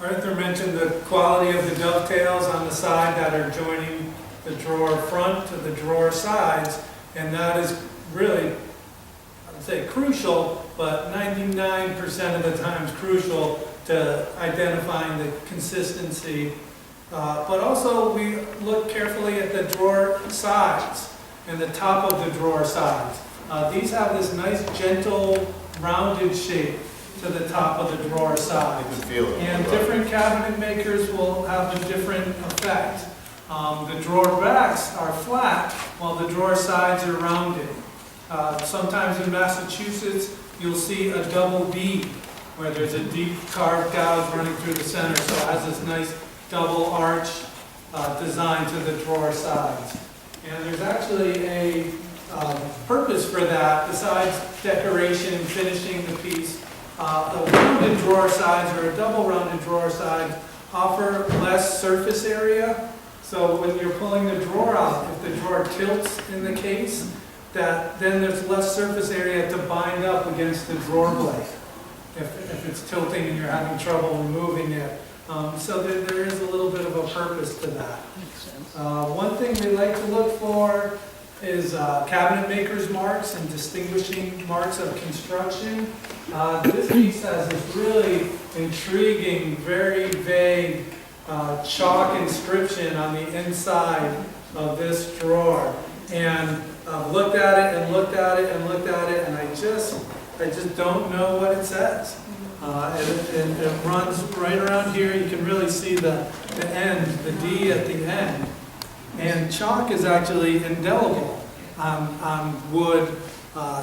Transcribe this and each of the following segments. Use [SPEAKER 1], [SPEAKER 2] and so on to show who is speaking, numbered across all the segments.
[SPEAKER 1] Arthur mentioned the quality of the dovetails on the side that are joining the drawer front to the drawer sides, and that is really, I would say crucial, but 99% of the times crucial to identifying the consistency. But also we look carefully at the drawer sides and the top of the drawer sides. These have this nice gentle rounded shape to the top of the drawer side. And different cabinet makers will have a different effect. The drawer backs are flat while the drawer sides are rounded. Sometimes in Massachusetts you'll see a double D where there's a deep carved gouge running through the center, so it has this nice double arch design to the drawer sides. And there's actually a purpose for that besides decoration and finishing the piece. The rounded drawer sides or a double rounded drawer side offer less surface area. So when you're pulling the drawer out, if the drawer tilts in the case, then there's less surface area to bind up against the drawer blade if it's tilting and you're having trouble removing it. So there is a little bit of a purpose to that. One thing we like to look for is cabinet makers' marks and distinguishing marks of construction. This piece has this really intriguing, very vague chalk inscription on the inside of this drawer. And I've looked at it and looked at it and looked at it, and I just don't know what it says. It runs right around here. You can really see the end, the D at the end. And chalk is actually indelible on wood,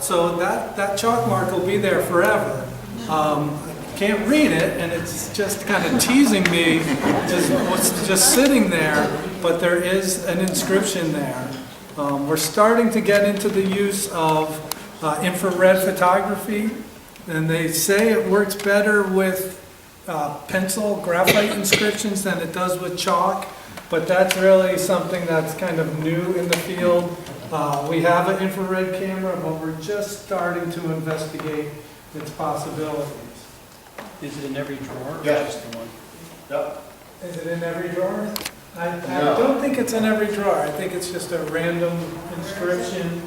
[SPEAKER 1] so that chalk mark will be there forever. I can't read it, and it's just kind of teasing me, just sitting there, but there is an inscription there. We're starting to get into the use of infrared photography, and they say it works better with pencil graphite inscriptions than it does with chalk, but that's really something that's kind of new in the field. We have an infrared camera, but we're just starting to investigate its possibilities.
[SPEAKER 2] Is it in every drawer?
[SPEAKER 3] Yeah.
[SPEAKER 2] Or just the one?
[SPEAKER 3] Yep.
[SPEAKER 1] Is it in every drawer? I don't think it's in every drawer. I think it's just a random inscription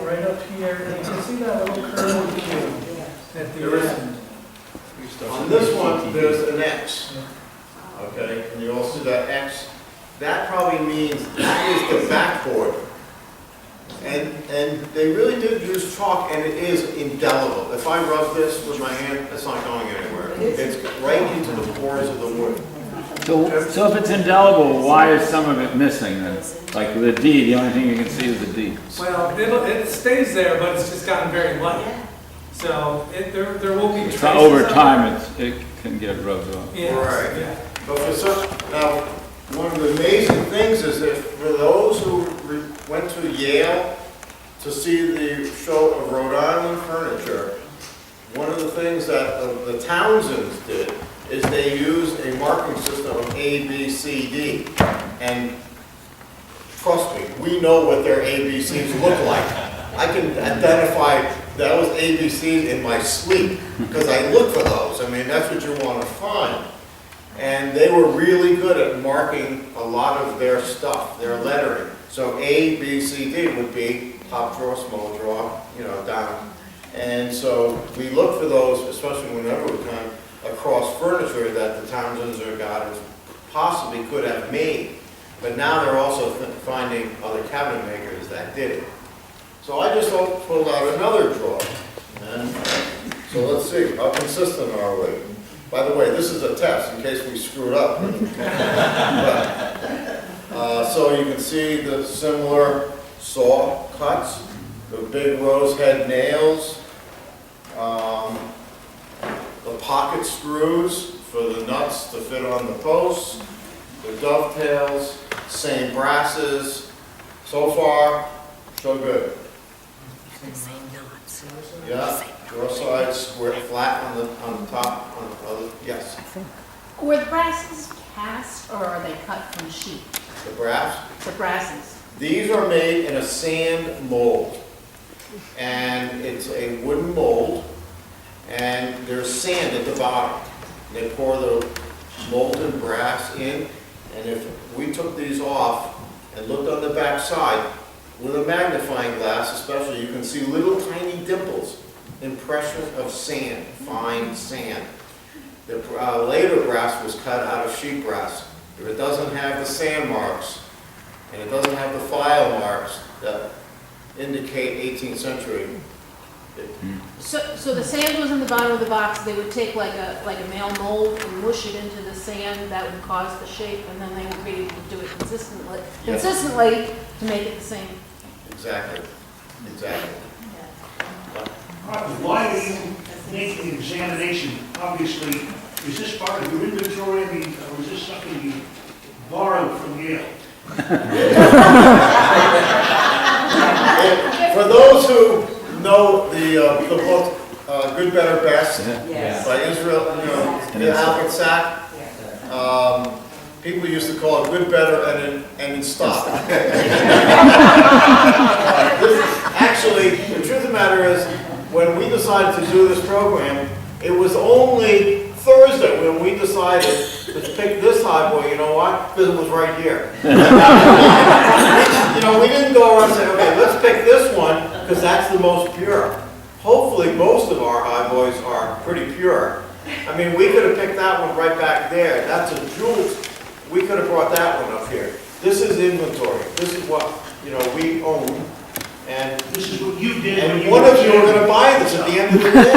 [SPEAKER 1] right up here. And you can see that little curved Q at the end.
[SPEAKER 3] On this one, there's an X. Okay, and you all see that X? That probably means that is the backboard. And they really did use chalk, and it is indelible. If I rub this with my hand, it's not going anywhere. It's right into the pores of the wood.
[SPEAKER 4] So if it's indelible, why is some of it missing then? Like the D, the only thing you can see is the D.
[SPEAKER 1] Well, it stays there, but it's just gotten very light. So there will be traces
[SPEAKER 4] So over
[SPEAKER 1] of
[SPEAKER 4] time, it can get rubbed off.
[SPEAKER 1] Yes,
[SPEAKER 3] Right.
[SPEAKER 1] yeah.
[SPEAKER 3] But for some, now, one of the amazing things is that for those who went to Yale to see the show of Rhode Island furniture, one of the things that the Townsends did is they used a marking system of A, B, C, D. And trust me, we know what their ABCs look like. I can identify that was ABCs in my sleep because I look for those. I mean, that's what you want to find. And they were really good at marking a lot of their stuff, their lettering. So A, B, C, D would be top drawer, small drawer, down. And so we look for those, especially whenever we come across furniture that the Townsends or Goddards possibly could have made. But now they're also finding other cabinet makers that did it. So I just pulled out another drawer. And so let's see, how consistent are we? By the way, this is a test in case we screwed up. So you can see the similar saw cuts, the big rose head nails, the pocket screws for the nuts to fit on the posts, the dovetails, same brasses. So far, so good. Yeah, drawer sides square, flat on the top, on the other, yes.
[SPEAKER 5] Were the brasses cast or are they cut from sheet?
[SPEAKER 3] The brass.
[SPEAKER 5] The brasses.
[SPEAKER 3] These are made in a sand mold. And it's a wooden mold. And there's sand at the bottom. They pour the molten brass in, and if we took these off and looked on the back side, with a magnifying glass especially, you can see little tiny dimples, impressions of sand, fine sand. The later brass was cut out of sheet brass. If it doesn't have the sand marks, and it doesn't have the file marks that indicate 18th century,
[SPEAKER 5] So the sand was in the bottom of the box, they would take like a male mold and mush it into the sand, that would cause the shape, and then they would be able to do it consistently,
[SPEAKER 3] Yes.
[SPEAKER 5] to make it the same.
[SPEAKER 3] exactly, exactly.
[SPEAKER 6] Why are you making the examination? Obviously, is this part of your inventory, or is this something you borrowed from Yale?
[SPEAKER 3] For those who know the book, Good, Better, Best, by Israel, the Albert Sack, people used to call it Good, Better, and in Stock. Actually, the truth of the matter is, when we decided to do this program, it was only Thursday when we decided to pick this highboy. You know why? Because it was right here. We didn't go around and say, okay, let's pick this one because that's the most pure. Hopefully, most of our highboys are pretty pure. I mean, we could have picked that one right back there. That's a jewel. We could have brought that one up here. This is inventory. This is what we own. And
[SPEAKER 6] This is what you did when
[SPEAKER 3] and
[SPEAKER 6] you
[SPEAKER 3] one
[SPEAKER 6] were
[SPEAKER 3] of you are
[SPEAKER 6] children.
[SPEAKER 3] going to buy this at the end of the day.